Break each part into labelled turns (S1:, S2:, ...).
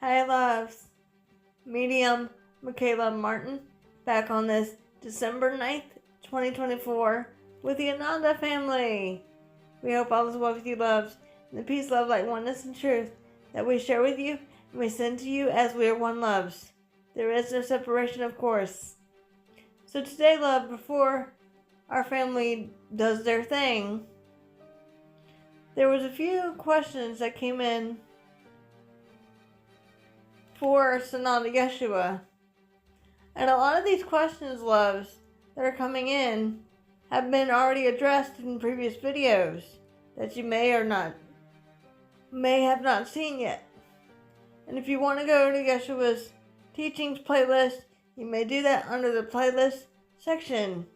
S1: Hi loves, Medium Michaela Martin, back on this December 9th, 2024 with the Ananda family. We hope all is well with you loves, and the peace, love, light, oneness, and truth that we share with you and we send to you as we are one loves. There is no separation, of course. So today, love, before our family does their thing, there was a few questions that came in for Sananda Yeshua. And a lot of these questions, loves, that are coming in have been already addressed in previous videos that you may have not seen yet. And if you want to go to Yeshua's teachings playlist, you may do that under the playlist section.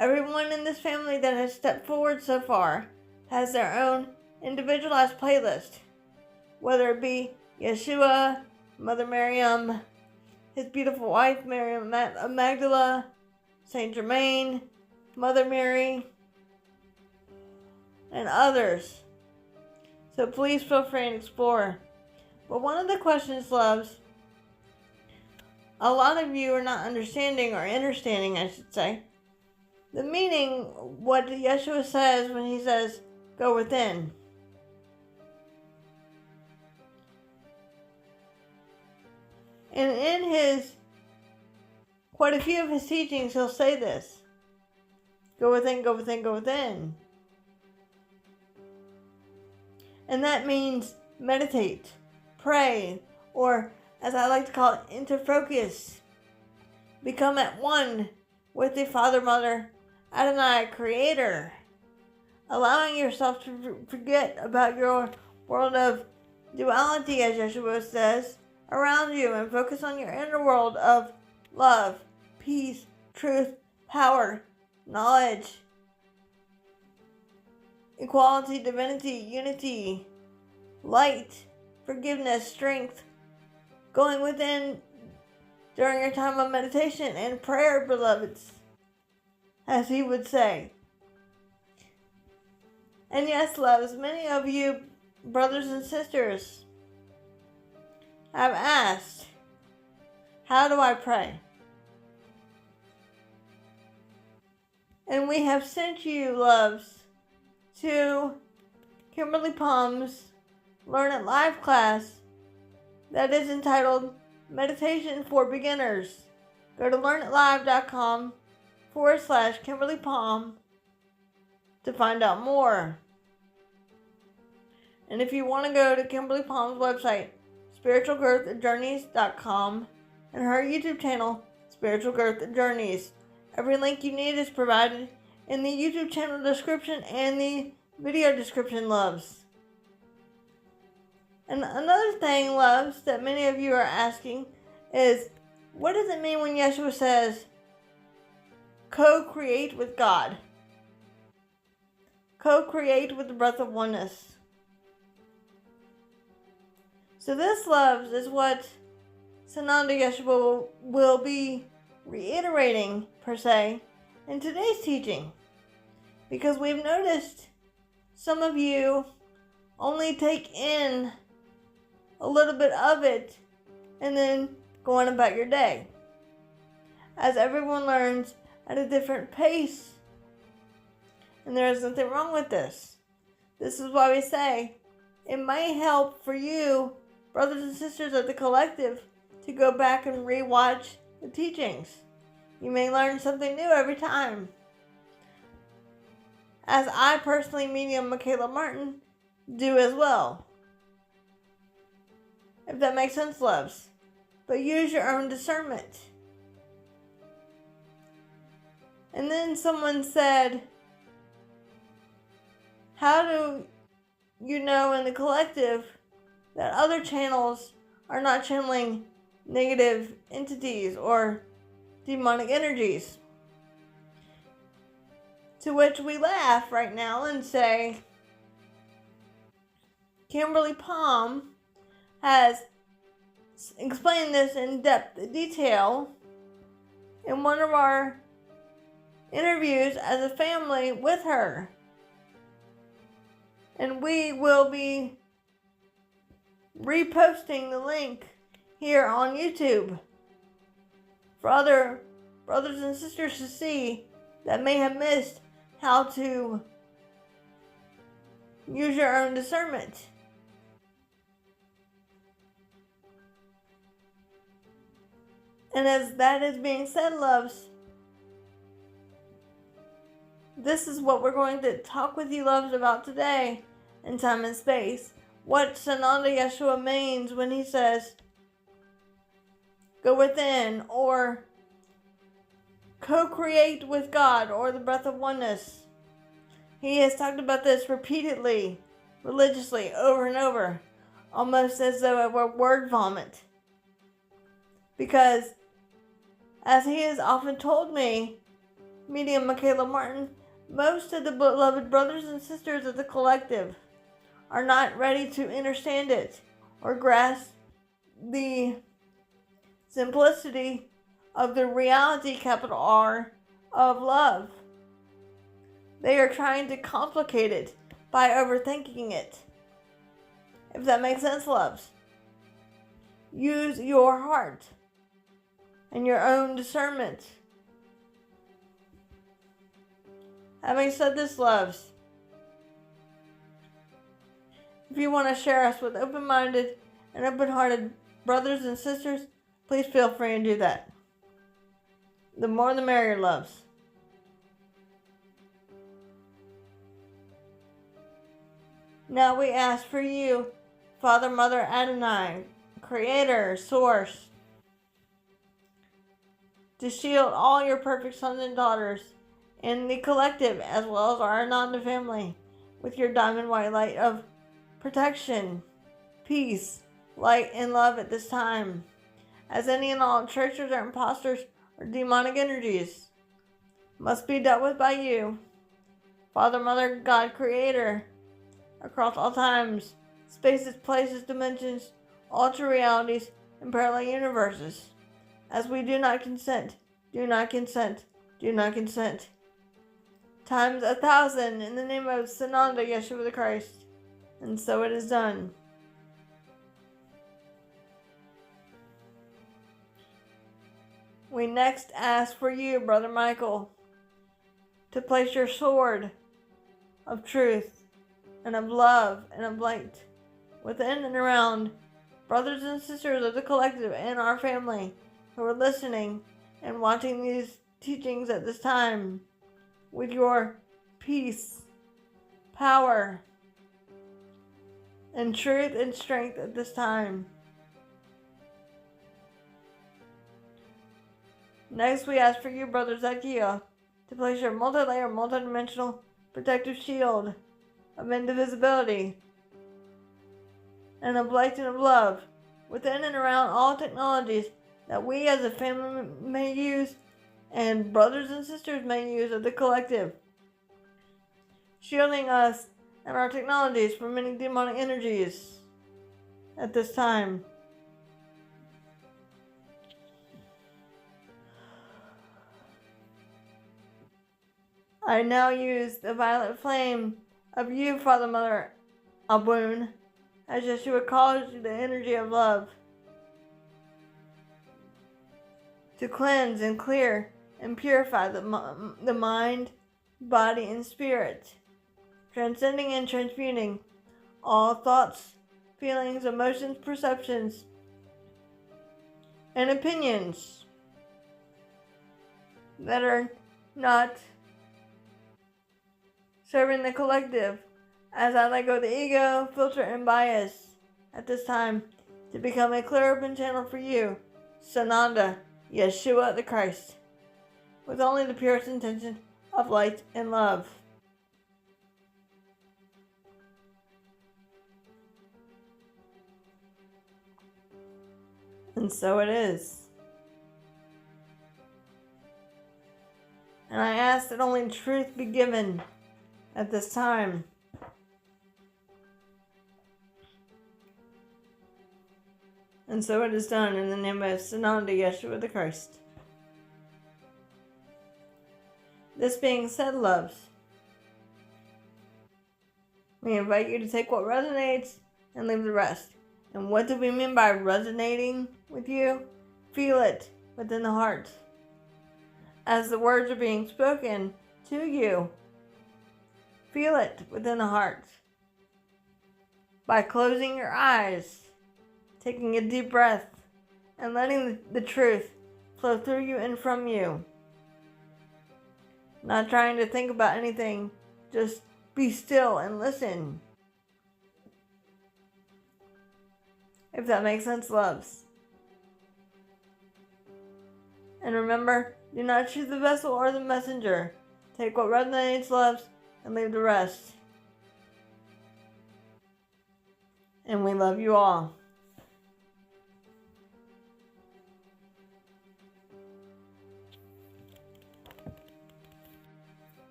S1: Everyone in this family that has stepped forward so far has their own individualized playlist, whether it be Yeshua, Mother Miriam, his beautiful wife Miriam Magdala, Saint Germain, Mother Mary, and others. So please feel free and explore. But one of the questions, loves, a lot of you are not understanding, or understanding I should say, the meaning, what Yeshua says when he says, go within. And in quite a few of his teachings, he'll say this. Go within, go within, go within. And that means meditate, pray, or as I like to call it, interfocus. Become at one with the Father, Mother, Adonai, Creator. Allowing yourself to forget about your world of duality, as Yeshua says, around you, and focus on your inner world of love, peace, truth, power, knowledge, equality, divinity, unity, light, forgiveness, strength. Going within during your time of meditation and prayer, beloveds, as he would say. And yes, loves, many of you brothers and sisters have asked, how do I pray? And we have sent you, loves, to Kimberly Palm's Learn It Live class that is entitled Meditation for Beginners. Go to learnitlive.com/Kimberly Palm to find out more. And if you want to go to Kimberly Palm's website, spiritualgrowthjourneys.com, and her YouTube channel, Spiritual Growth Journeys. Every link you need is provided in the YouTube channel description and the video description, loves. And another thing, loves, that many of you are asking is, what does it mean when Yeshua says, co-create with God? Co-create with the breath of oneness. So this, loves, is what Sananda Yeshua will be reiterating, per se, in today's teaching. Because we've noticed some of you only take in a little bit of it and then go on about your day. As everyone learns at a different pace. And there is nothing wrong with this. This is why we say it might help for you, brothers and sisters of the collective, to go back and rewatch the teachings. You may learn something new every time. As I personally, Medium Michaela Martin, do as well. If that makes sense, loves. But use your own discernment. And then someone said, how do you know in the collective that other channels are not channeling negative entities or demonic energies? To which we laugh right now and say, Kimberly Palm has explained this in detail in one of our interviews as a family with her. And we will be reposting the link here on YouTube for other brothers and sisters to see that may have missed how to use your own discernment. And as that is being said, loves, this is what we're going to talk with you, loves, about today in time and space. What Sananda Yeshua means when he says, go within, or co-create with God, or the breath of oneness. He has talked about this repeatedly, religiously, over and over, almost as though it were word vomit. Because, as he has often told me, medium Michaela Martin, most of the beloved brothers and sisters of the collective are not ready to understand it or grasp the simplicity of the reality, capital R, of love. They are trying to complicate it by overthinking it. If that makes sense, loves. Use your heart and your own discernment. Having said this, loves, if you want to share us with open-minded and open-hearted brothers and sisters, please feel free and do that. The more the merrier, loves. Now we ask for you, Father, Mother, Adonai, Creator, Source, to shield all your perfect sons and daughters in the collective, as well as our Ananda family, with your diamond white light of protection, peace, light, and love at this time, as any and all traitors or imposters or demonic energies must be dealt with by you, Father, Mother, God, Creator, across all times, spaces, places, dimensions, altered realities, and parallel universes, as we do not consent, do not consent, do not consent, times 1,000, in the name of Sananda Yeshua the Christ. And so it is done. We next ask for you, Brother Michael, to place your sword of truth and of love and of light within and around brothers and sisters of the collective and our family who are listening and watching these teachings at this time, with your peace, power, and truth and strength at this time. Next, we ask for you, Brother Zacchaeus, to place your multi-layer, multi-dimensional protective shield of indivisibility and of light and of love within and around all technologies that we as a family may use and brothers and sisters may use of the collective, shielding us and our technologies from many demonic energies at this time. I now use the violet flame of you, Father, Mother, Abun, as Yeshua calls you the energy of love, to cleanse and clear and purify the mind, body, and spirit, transcending and transmuting all thoughts, feelings, emotions, perceptions, and opinions that are not serving the collective, as I let go of the ego, filter, and bias at this time to become a clear open channel for you, Sananda Yeshua the Christ, with only the purest intention of light and love. And so it is. And I ask that only truth be given at this time. And so it is done in the name of Sananda Yeshua the Christ. This being said, loves, we invite you to take what resonates and leave the rest. And what do we mean by resonating with you? Feel it within the heart. As the words are being spoken to you, feel it within the heart. By closing your eyes, taking a deep breath, and letting the truth flow through you and from you. Not trying to think about anything, just be still and listen. If that makes sense, loves. And remember, do not choose the vessel or the messenger. Take what resonates, loves, and leave the rest. And we love you all.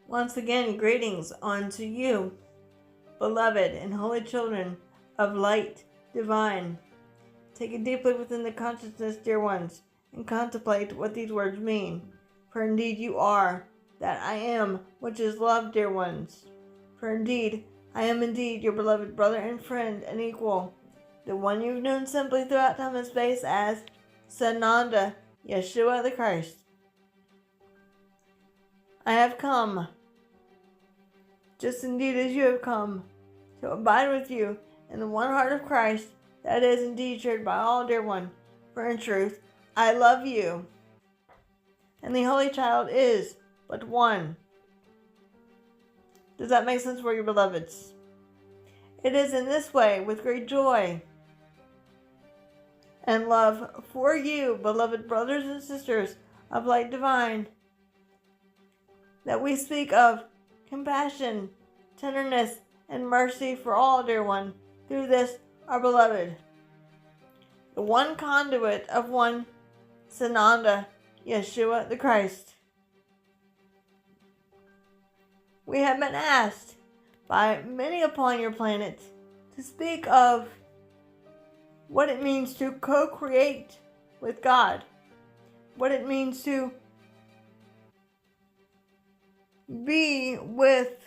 S1: Once again, greetings unto you, beloved and holy children of light divine. Take it deeply within the consciousness, dear ones, and contemplate what these words mean. For indeed you are that I am, which is love, dear ones. For indeed, I am indeed your beloved brother and friend and equal, the one you've known simply throughout time and space as Sananda, Yeshua the Christ. I have come, just indeed as you have come, to abide with you in the one heart of Christ that is indeed shared by all, dear one. For in truth, I love you. And the Holy Child is but one. Does that make sense for you, beloveds? It is in this way, with great joy and love for you, beloved brothers and sisters of light divine, that we speak of compassion, tenderness, and mercy for all, dear one, through this, our beloved, the one conduit of one Sananda, Yeshua the Christ. We have been asked by many upon your planet to speak of what it means to co-create with God, what it means to be with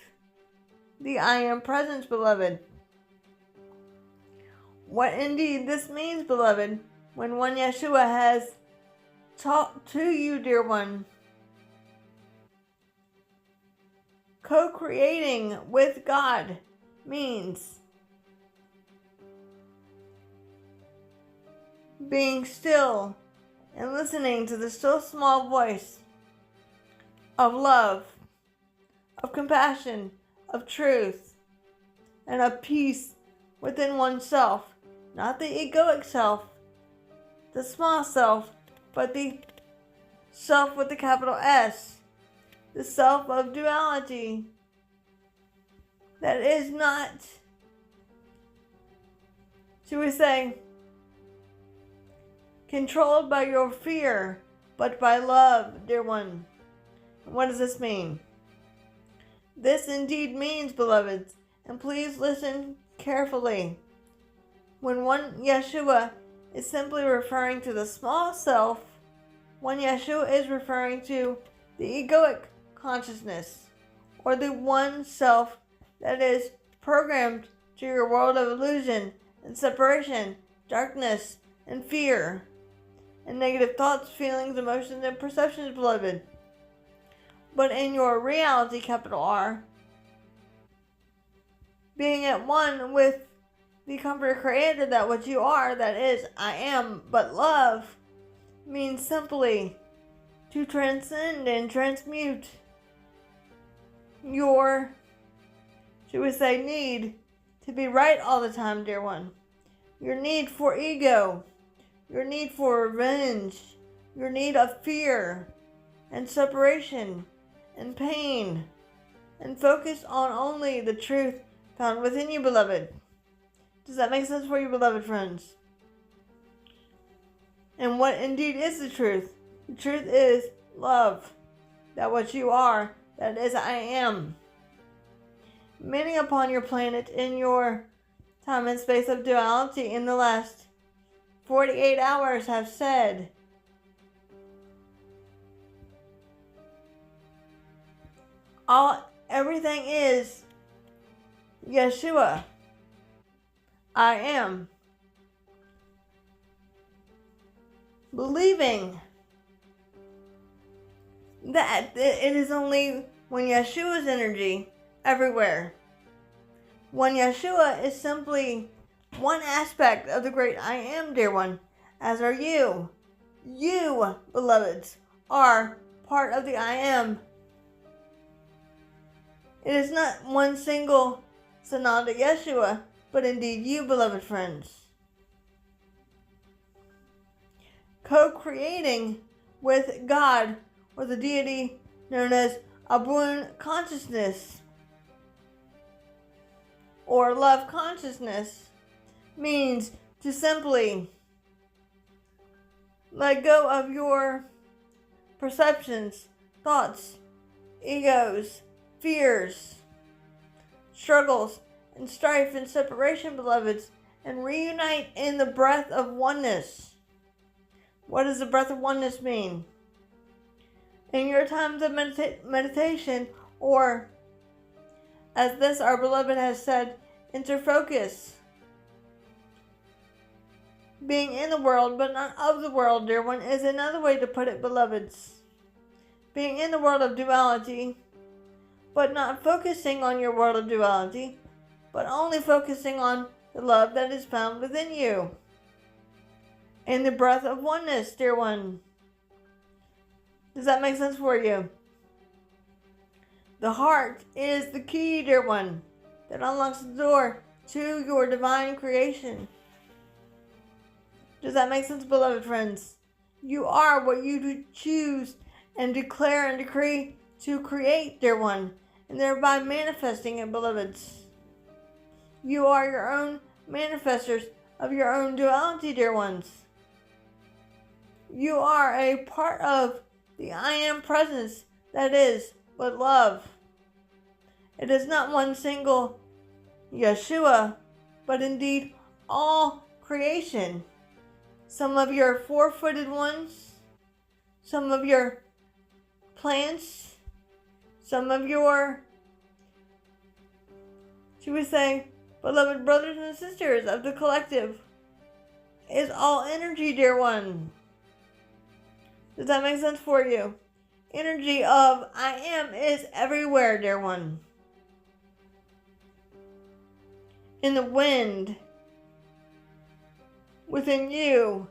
S1: the I Am Presence, beloved. What indeed this means, beloved, when one Yeshua has taught to you, dear one. Co-creating with God means being still and listening to the still small voice of love, of compassion, of truth, and of peace within oneself. Not the egoic self, the small self, but the self with the capital S, the self of duality that is not, should we say, controlled by your fear, but by love, dear one. What does this mean? This indeed means, beloveds, and please listen carefully, when one Yeshua is simply referring to the small self, one Yeshua is referring to the egoic consciousness, or the one self that is programmed to your world of illusion and separation, darkness and fear, and negative thoughts, feelings, emotions, and perceptions, beloved. But in your reality, capital R, being at one with the Comforter Creator, that what you are, that is, I am, but love, means simply to transcend and transmute your, should we say, need to be right all the time, dear one. Your need for ego, your need for revenge, your need of fear and separation and pain, and focus on only the truth found within you, beloved. Does that make sense for you, beloved friends? And what indeed is the truth? The truth is love. That what you are, that is I am. Many upon your planet in your time and space of duality in the last 48 hours have said, Everything is Yeshua. I am. Believing that it is only when Yeshua's energy everywhere. When Yeshua is simply one aspect of the great I am, dear one, as are you. You, beloveds, are part of the I am. It is not one single Sananda Yeshua, but indeed you, beloved friends. Co-creating with God or the deity known as Abun consciousness or love consciousness means to simply let go of your perceptions, thoughts, egos, fears, struggles, and strife and separation, beloveds, and reunite in the breath of oneness. What does the breath of oneness mean? In your times of meditation, or as this our beloved has said, interfocus. Being in the world, but not of the world, dear one, is another way to put it, beloveds. Being in the world of duality, but not focusing on your world of duality, but only focusing on the love that is found within you. In the breath of oneness, dear one. Does that make sense for you? The heart is the key, dear one, that unlocks the door to your divine creation. Does that make sense, beloved friends? You are what you choose and declare and decree to create, dear one, and thereby manifesting it, beloveds. You are your own manifestors of your own duality, dear ones. You are a part of the I am presence that is but love. It is not one single Yeshua, but indeed all creation. Some of your four-footed ones, some of your plants, some of your, should we say, beloved brothers and sisters of the collective, is all energy, dear one. Does that make sense for you? Energy of I am is everywhere, dear one. In the wind, within you,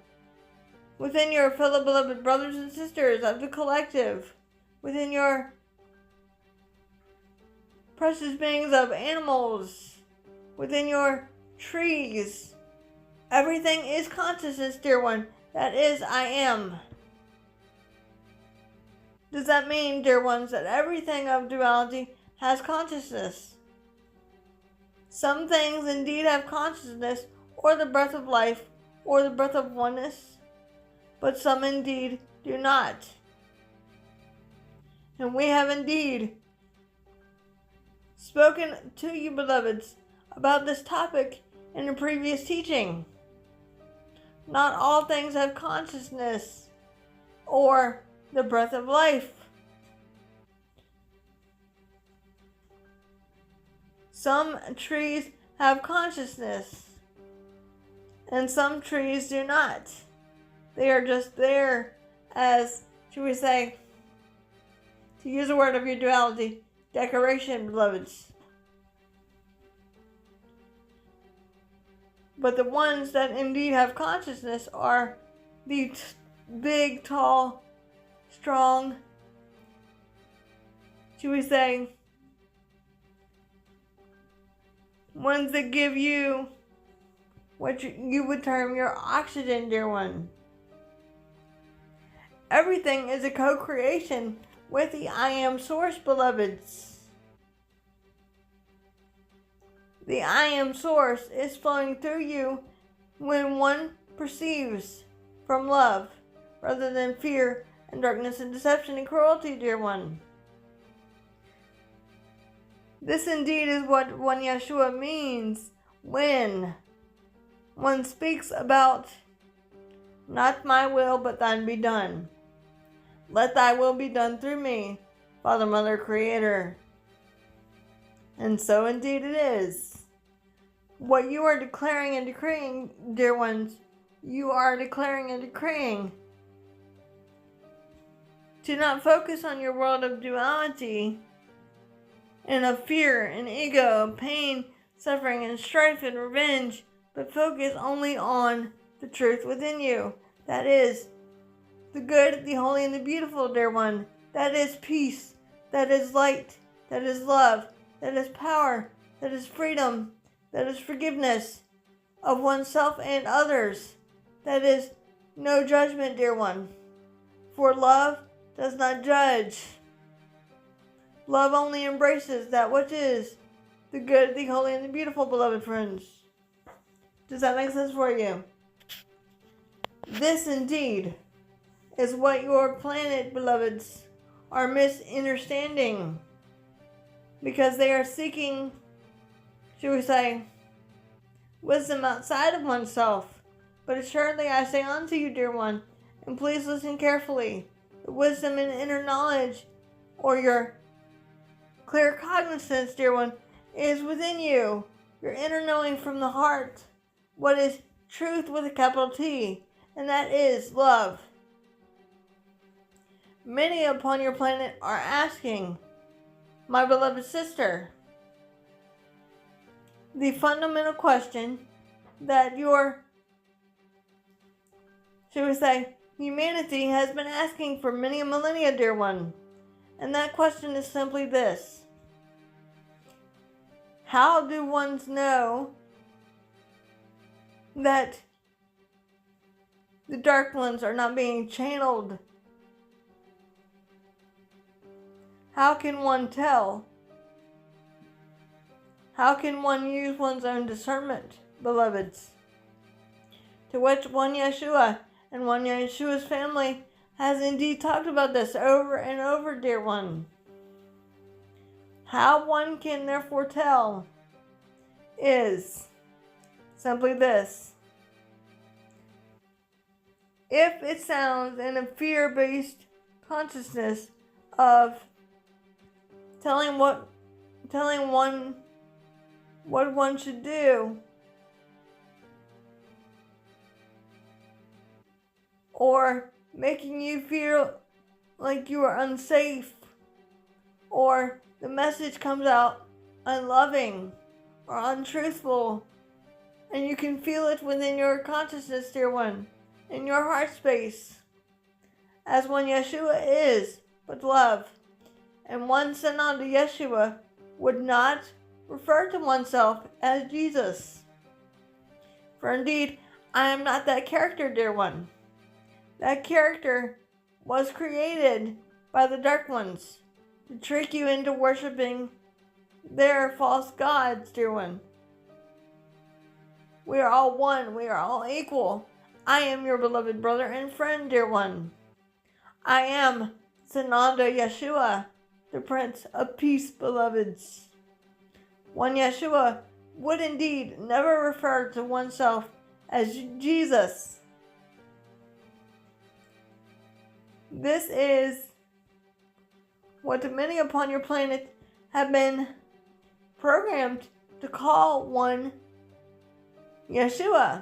S1: within your fellow beloved brothers and sisters of the collective, within your precious beings of animals, within your trees. Everything is consciousness, dear one. That is I am. Does that mean, dear ones, that everything of duality has consciousness? Some things indeed have consciousness, or the breath of life, or the breath of oneness, but some indeed do not. And we have indeed spoken to you, beloveds, about this topic in a previous teaching. Not all things have consciousness, or the breath of life. Some trees have consciousness, and some trees do not. They are just there as, should we say, to use a word of your duality, decoration, beloveds. But the ones that indeed have consciousness are the big, tall, strong, should we say, ones that give you what you would term your oxygen, dear one. Everything is a co-creation with the I am source, beloveds. The I am source is flowing through you when one perceives from love rather than fear and darkness and deception and cruelty, dear one. This indeed is what one Yeshua means when one speaks about not my will but thine be done. Let thy will be done through me, Father, Mother, Creator, And so indeed it is. What you are declaring and decreeing, dear ones, you are declaring and decreeing. Do not focus on your world of duality and of fear and ego, pain, suffering, and strife and revenge, but focus only on the truth within you. That is the good, the holy, and the beautiful, dear one. That is peace. That is light. That is love. That is power. That is freedom. That is forgiveness of oneself and others. That is no judgment, dear one. For love does not judge. Love only embraces that which is the good, the holy, and the beautiful, beloved friends. Does that make sense for you? This indeed is what your planet, beloveds, are misunderstanding. Because they are seeking, should we say, wisdom outside of oneself. But assuredly I say unto you, dear one, and please listen carefully, the wisdom and inner knowledge, or your clear cognizance, dear one, is within you. Your inner knowing from the heart, what is truth with a capital T, and that is love. Many upon your planet are asking, my beloved sister, the fundamental question that your, should we say, humanity has been asking for many a millennia, dear one. And that question is simply this. How do ones know that the dark ones are not being channeled? How can one tell? How can one use one's own discernment, beloveds? To which one Yeshua and one Yeshua's family has indeed talked about this over and over, dear one. How one can therefore tell is simply this. If it sounds in a fear-based consciousness of telling one what one should do, or making you feel like you are unsafe, or the message comes out unloving or untruthful, and you can feel it within your consciousness, dear one, in your heart space, as one Yeshua is but love, and one sent on to Yeshua would not refer to oneself as Jesus. For indeed, I am not that character, dear one. That character was created by the dark ones to trick you into worshiping their false gods, dear one. We are all one. We are all equal. I am your beloved brother and friend, dear one. I am Sananda Yeshua, the Prince of Peace, beloveds. One Yeshua would indeed never refer to oneself as Jesus. This is what many upon your planet have been programmed to call one Yeshua.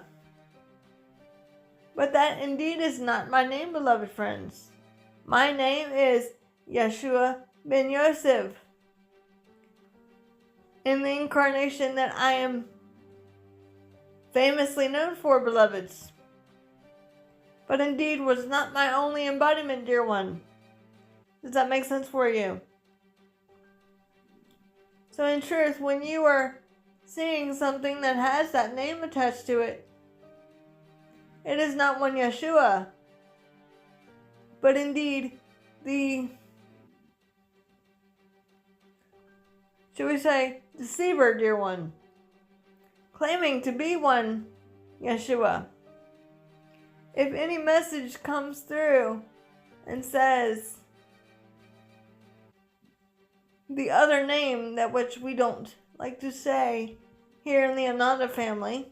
S1: But that indeed is not my name, beloved friends. My name is Yeshua ben Yosef. In the incarnation that I am famously known for, beloveds. But indeed was not my only embodiment, dear one. Does that make sense for you? So in truth, when you are seeing something that has that name attached to it, it is not one Yeshua, but indeed the, should we say, deceiver, dear one, claiming to be one Yeshua. If any message comes through and says the other name, that which we don't like to say here in the Ananda family,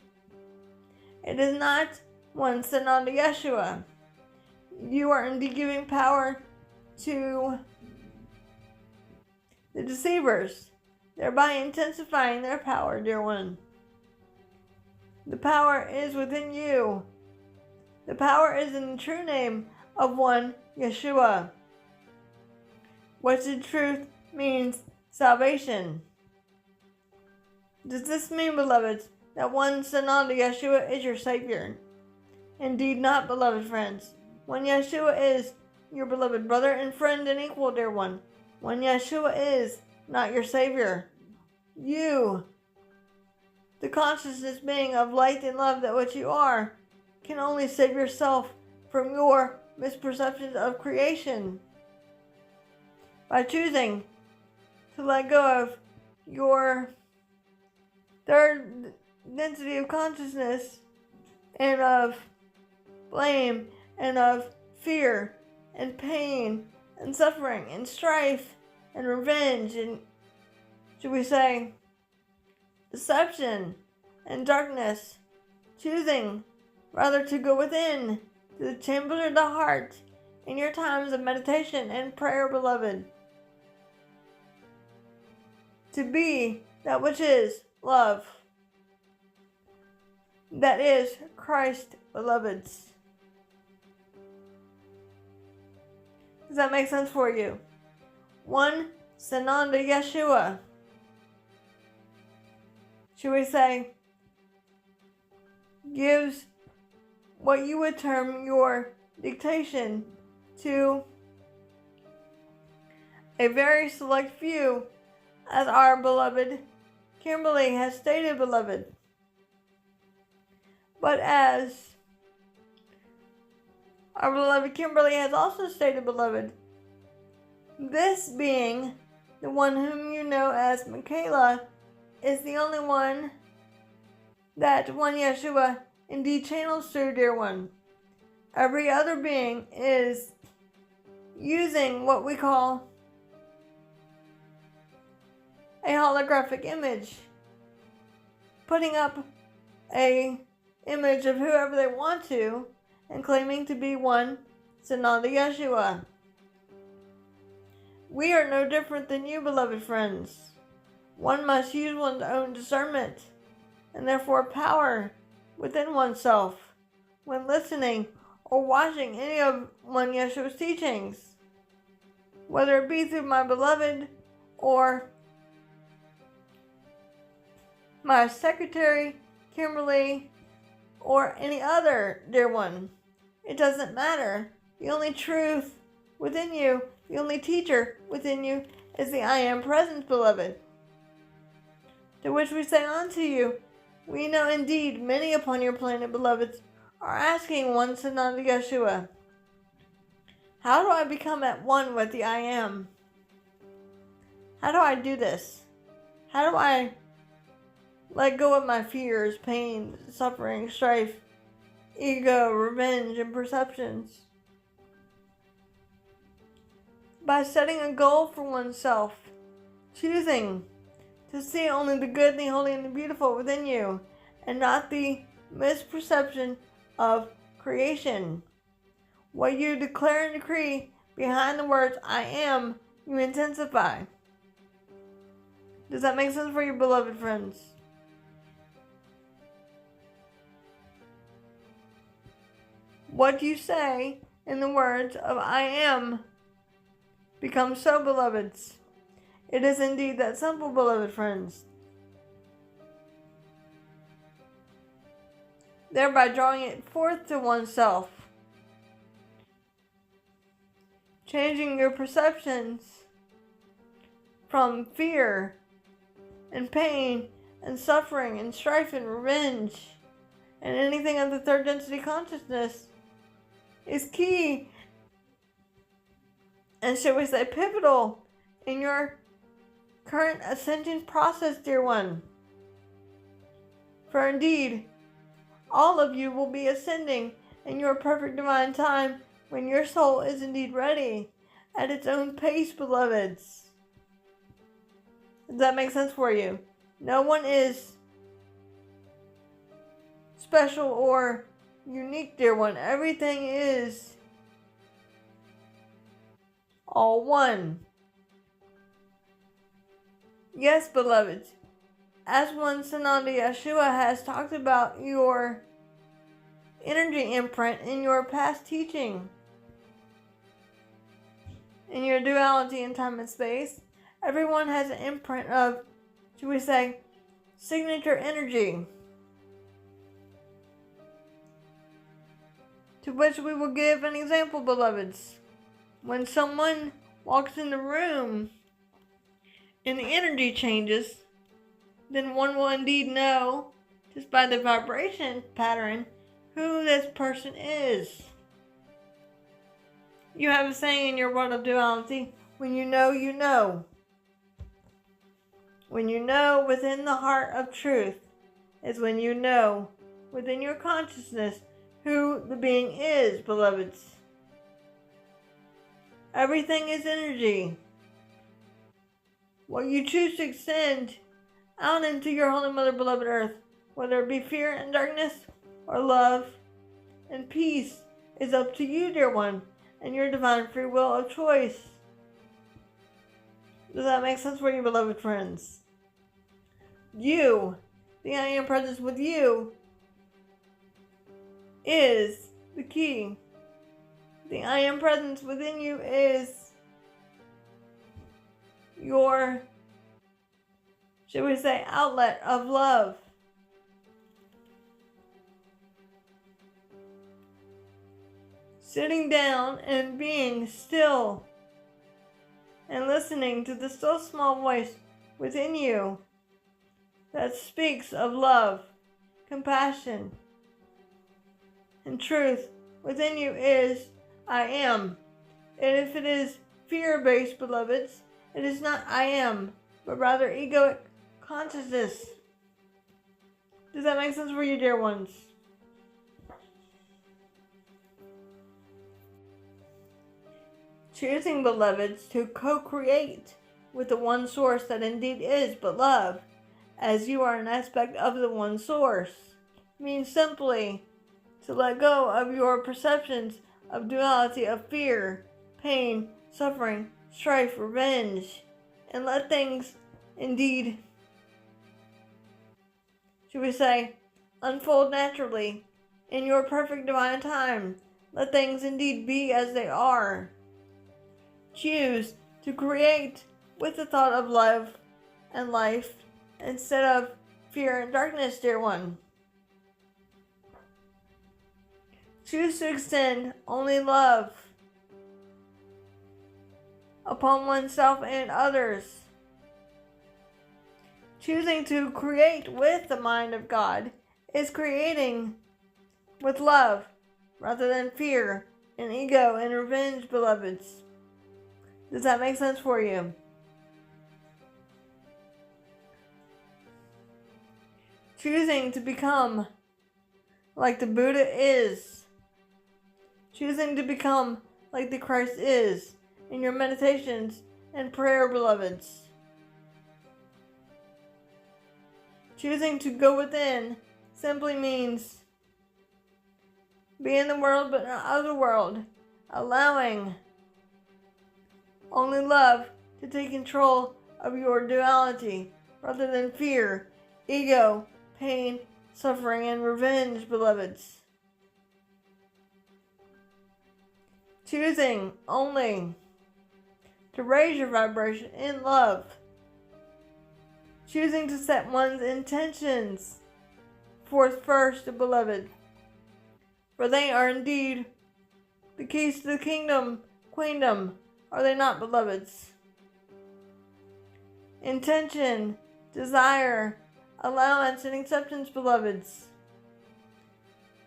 S1: it is not one Sananda Yeshua. You are indeed giving power to the deceivers, thereby intensifying their power, dear one. The power is within you. The power is in the true name of one Yeshua, which in truth means salvation. Does this mean, beloveds, that one Sananda Yeshua is your Savior? Indeed not, beloved friends. One Yeshua is your beloved brother and friend and equal, dear one. One Yeshua is not your Savior. You, the consciousness being of light and love that which you are, can only save yourself from your misperceptions of creation by choosing to let go of your third density of consciousness and of blame and of fear and pain and suffering and strife and revenge and, should we say, deception and darkness, choosing rather to go within to the chambers of the heart in your times of meditation and prayer, beloved, to be that which is love, that is Christ, beloveds. Does that make sense for you? One Sananda Yeshua, should we say, gives what you would term your dictation to a very select few, as our beloved Kimberly has stated, beloved. But as our beloved Kimberly has also stated, beloved, this being the one whom you know as Michaela is the only one that one Yeshua indeed channels through, dear one. Every other being is using what we call a holographic image, putting up a image of whoever they want to and claiming to be one Sananda Yeshua. We are no different than you, beloved friends. One must use one's own discernment and therefore power within oneself when listening or watching any of one Yeshua's teachings, whether it be through my beloved or my secretary, Kimberly, or any other dear one. It doesn't matter. The only truth within you, the only teacher within you is the I Am Presence, beloved. To which we say unto you, we know indeed many upon your planet, beloveds, are asking one Sananda Yeshua, how do I become at one with the I Am? How do I do this? How do I let go of my fears, pain, suffering, strife, ego, revenge, and perceptions? By setting a goal for oneself, choosing to see only the good, the holy, and the beautiful within you, and not the misperception of creation. What you declare and decree behind the words, I am, you intensify. Does that make sense for you, beloved friends? What you say in the words of I am becomes so, beloveds. It is indeed that simple, beloved friends. Thereby drawing it forth to oneself. Changing your perceptions from fear and pain and suffering and strife and revenge and anything of the third density consciousness is key and, shall we say, pivotal in your current ascension process, dear one. For indeed, all of you will be ascending in your perfect divine time when your soul is indeed ready at its own pace, beloveds. Does that make sense for you? No one is special or unique, dear one. Everything is all one. Yes, beloveds, as one Sananda Yeshua has talked about your energy imprint in your past teaching, in your duality in time and space, everyone has an imprint of, should we say, signature energy, to which we will give an example, beloveds. When someone walks in the room and the energy changes, then one will indeed know, just by the vibration pattern, who this person is. You have a saying in your world of duality, when you know, you know. When you know within the heart of truth is when you know within your consciousness who the being is, beloveds. Everything is energy. What you choose to extend out into your Holy Mother, beloved Earth, whether it be fear and darkness or love and peace, is up to you, dear one, and your divine free will of choice. Does that make sense for you, beloved friends? You, the I Am Presence with you, is the key. The I Am Presence within you is your, should we say, outlet of love. Sitting down and being still and listening to the still small voice within you that speaks of love, compassion, and truth within you is I am. And if it is fear-based, beloveds, it is not I am, but rather egoic consciousness. Does that make sense for you, dear ones? Choosing, beloveds, to co-create with the one source that indeed is but love, as you are an aspect of the one source, means simply to let go of your perceptions of duality of fear, pain, suffering, strife, revenge, and let things indeed, should we say, unfold naturally in your perfect divine time. Let things indeed be as they are. Choose to create with the thought of love and life instead of fear and darkness, dear one. Choose to extend only love upon oneself and others. Choosing to create with the mind of God is creating with love rather than fear and ego and revenge, beloveds. Does that make sense for you? Choosing to become like the Buddha is. Choosing to become like the Christ is in your meditations and prayer, beloveds. Choosing to go within simply means be in the world but not of the world, allowing only love to take control of your duality rather than fear, ego, pain, suffering, and revenge, beloveds. Choosing only to raise your vibration in love. Choosing to set one's intentions forth first, beloved. For they are indeed the keys to the kingdom, queendom, are they not, beloveds? Intention, desire, allowance, and acceptance, beloveds.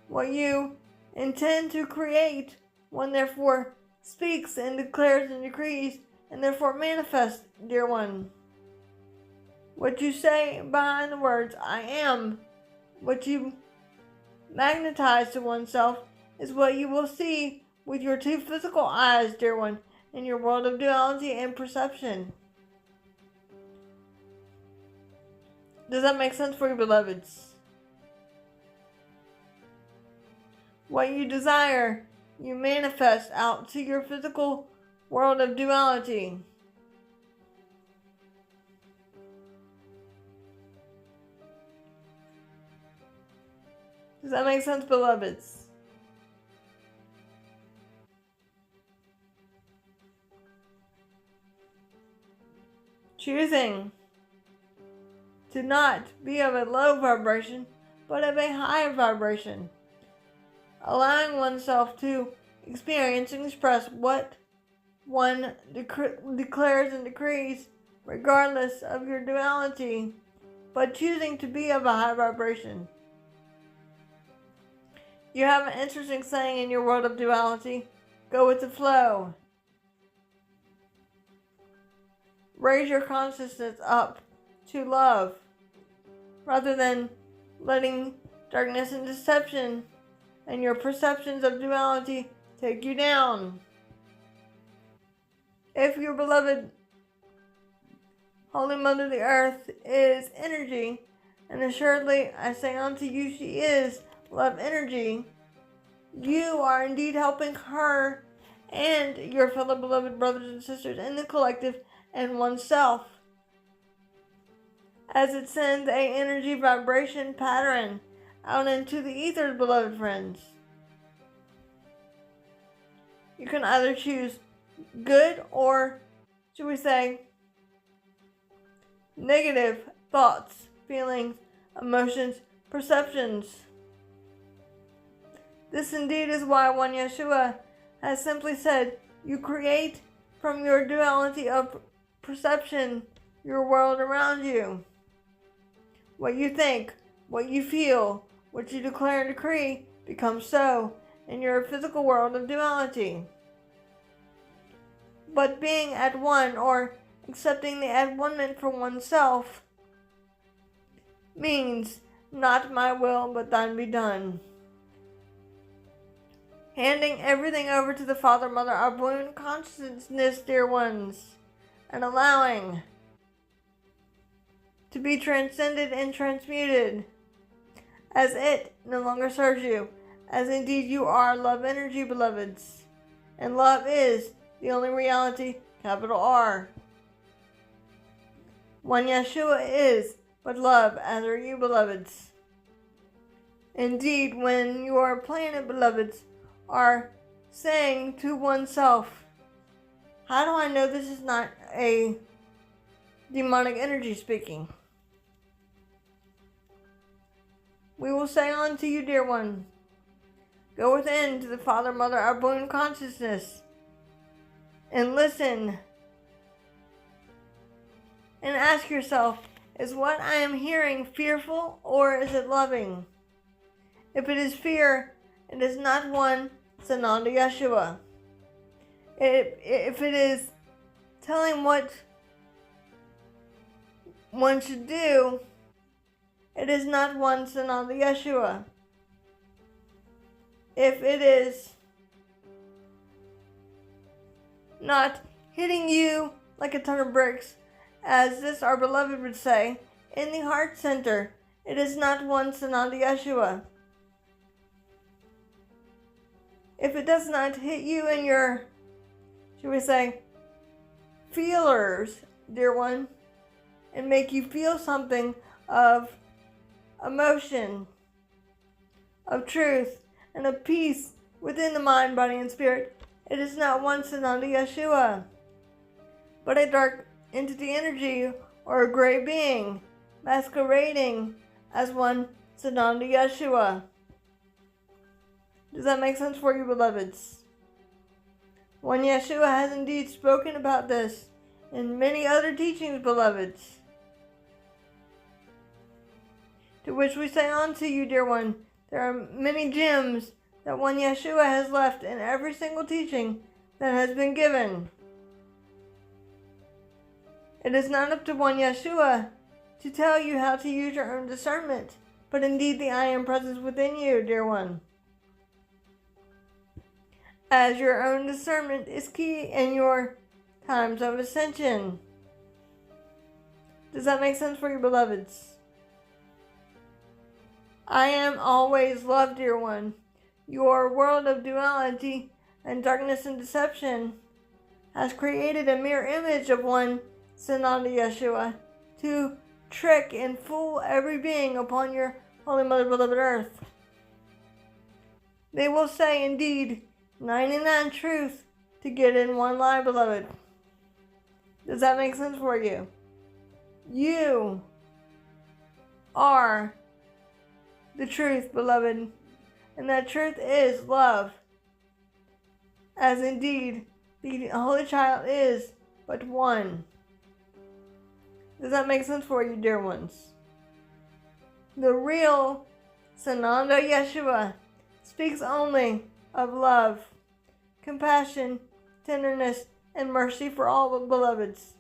S1: What you intend to create, one therefore speaks and declares and decrees, and therefore manifests, dear one. What you say behind the words, I am, what you magnetize to oneself, is what you will see with your two physical eyes, dear one, in your world of duality and perception. Does that make sense for you, beloveds? What you desire, you manifest out to your physical world of duality. Does that make sense, beloveds? Choosing to not be of a low vibration, but of a high vibration. Allowing oneself to experience and express what one declares and decrees, regardless of your duality, but choosing to be of a high vibration. You have an interesting saying in your world of duality: go with the flow. Raise your consciousness up to love, rather than letting darkness and deception and your perceptions of duality take you down. If your beloved Holy Mother the Earth is energy, and assuredly I say unto you she is love energy, you are indeed helping her and your fellow beloved brothers and sisters in the collective and oneself, as it sends a energy vibration pattern out into the ethers, beloved friends. You can either choose good or, should we say, negative thoughts, feelings, emotions, perceptions. This indeed is why one Yeshua has simply said, you create from your duality of perception your world around you. What you think, what you feel, what you declare and decree becomes so in your physical world of duality. But being at one, or accepting the at one-ment for oneself, means not my will but thine be done. Handing everything over to the Father, Mother, our balloon consciousness, dear ones, and allowing to be transcended and transmuted, as it no longer serves you, as indeed you are love energy, beloveds, and love is the only reality, capital R. One Yeshua is but love, as are you, beloveds. Indeed, when your planet, beloveds, are saying to oneself, how do I know this is not a demonic energy speaking? We will say unto you, dear one, go within to the Father, Mother, our balloon consciousness, and listen, and ask yourself, is what I am hearing fearful or is it loving? If it is fear, it is not one Sananda Yeshua. If it is telling what one should do, it is not one Sananda Yeshua. If it is not hitting you like a ton of bricks, as this our beloved would say, in the heart center, it is not one Sananda Yeshua. If it does not hit you in your, should we say, feelers, dear one, and make you feel something of emotion, of truth, and of peace within the mind, body, and spirit, it is not one Sananda Yeshua, but a dark entity energy or a gray being masquerading as one Sananda Yeshua. Does that make sense for you, beloveds? One Yeshua has indeed spoken about this in many other teachings, beloveds, to which we say unto you, dear one, there are many gems that one Yeshua has left in every single teaching that has been given. It is not up to one Yeshua to tell you how to use your own discernment, but indeed the I Am presence within you, dear one. As your own discernment is key in your times of ascension. Does that make sense for you, beloveds? I am always love, dear one. Your world of duality and darkness and deception has created a mirror image of one Sananda Yeshua to trick and fool every being upon your Holy Mother, beloved earth. They will say, indeed, 99 truth to get in one lie, beloved. Does that make sense for you? You are the truth, beloved. And that truth is love. As indeed the Holy Child is but one. Does that make sense for you, dear ones? The real Sananda Yeshua speaks only of love, compassion, tenderness, and mercy for all the beloveds.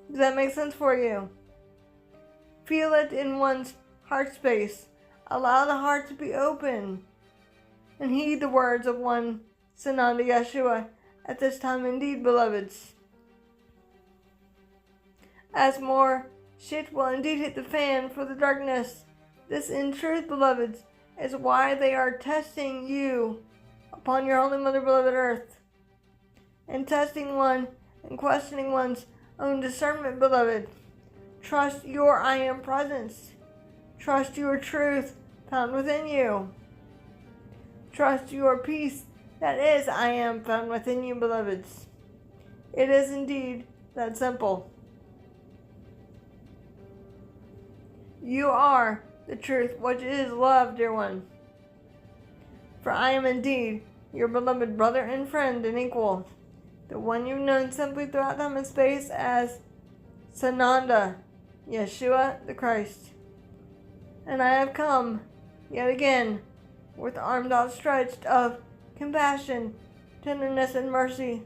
S1: Does that make sense for you? Feel it in one's heart space. Allow the heart to be open and heed the words of one Sananda Yeshua at this time indeed, beloveds. As more shit will indeed hit the fan for the darkness, this in truth, beloveds, is why they are testing you upon your Holy Mother, beloved earth, and testing one and questioning one's own discernment, beloved. Trust your I am presence. Trust your truth found within you. Trust your peace that is I am found within you, beloveds. It is indeed that simple. You are the truth, which is love, dear one. For I am indeed your beloved brother and friend and equal, the one you've known simply throughout time and space as Sananda, Yeshua the Christ. And I have come, yet again, with arms outstretched of compassion, tenderness, and mercy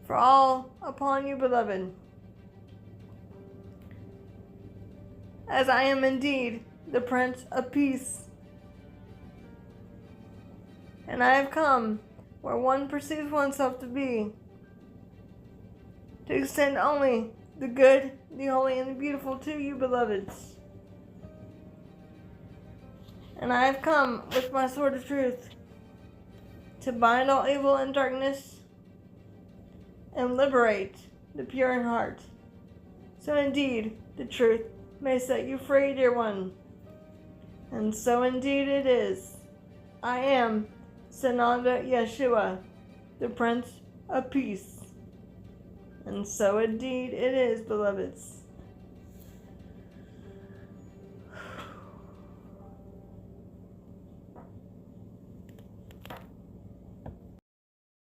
S1: for all upon you, beloved. As I am indeed the Prince of Peace. And I have come where one perceives oneself to be, to extend only the good, the holy, and the beautiful to you, beloveds. And I have come with my sword of truth to bind all evil and darkness and liberate the pure in heart. So indeed, the truth may set you free, dear one. And so indeed it is. I am Sananda Yeshua, the Prince of Peace. And so indeed it is, beloveds.